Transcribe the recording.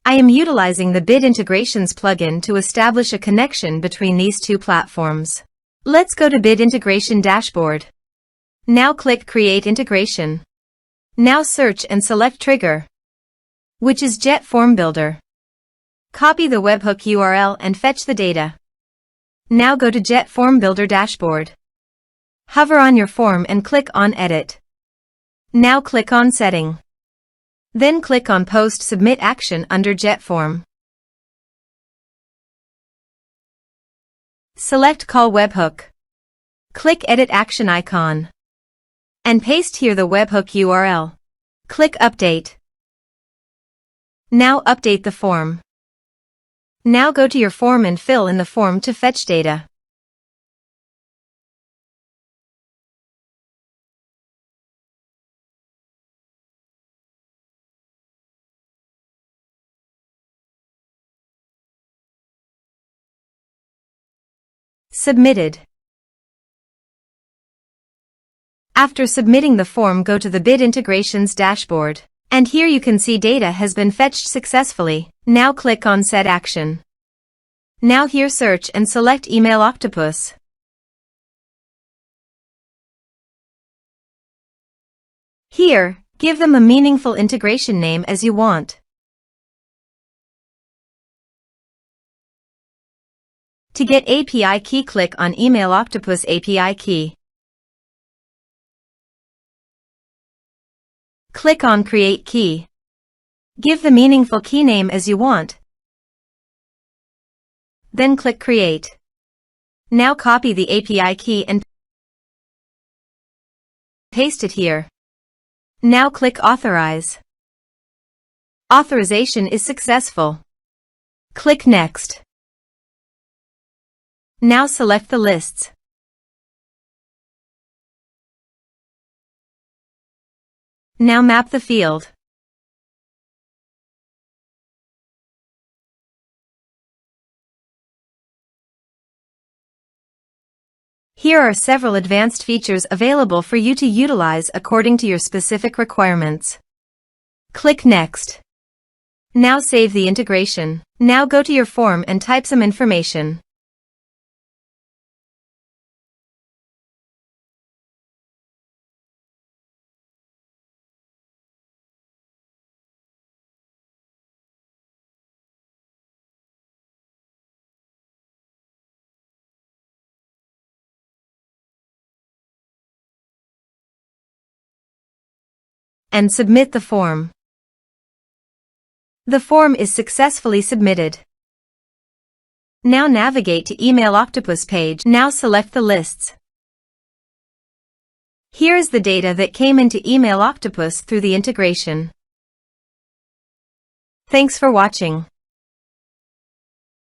I am utilizing the Bid Integrations plugin to establish a connection between these two platforms. Let's go to Bid Integration Dashboard. Now click Create Integration. Now search and select Trigger, which is JetFormBuilder. Copy the webhook URL and fetch the data. Now go to JetFormBuilder Dashboard. Hover on your form and click on Edit. Now click on Setting. Then click on Post Submit Action under JetForm. Select Call Webhook. Click Edit Action icon. And paste here the webhook URL. Click Update. Now update the form. Now go to your form and fill in the form to fetch data. Submitted. After submitting the form, go to the Bid Integrations dashboard. And here you can see data has been fetched successfully. Now click on Set Action. Now here search and select Email Octopus. Here, give them a meaningful integration name as you want. To get API key, click on Email Octopus API key. Click on Create Key. Give the meaningful key name as you want. Then click Create. Now copy the API key and paste it here. Now click Authorize. Authorization is successful. Click Next. Now select the lists. Now map the field. Here are several advanced features available for you to utilize according to your specific requirements. Click Next. Now save the integration. Now go to your form and type some information. And submit the form. The form is successfully submitted. Now navigate to Email Octopus page. Now select the lists. Here is the data that came into Email Octopus through the integration. Thanks for watching.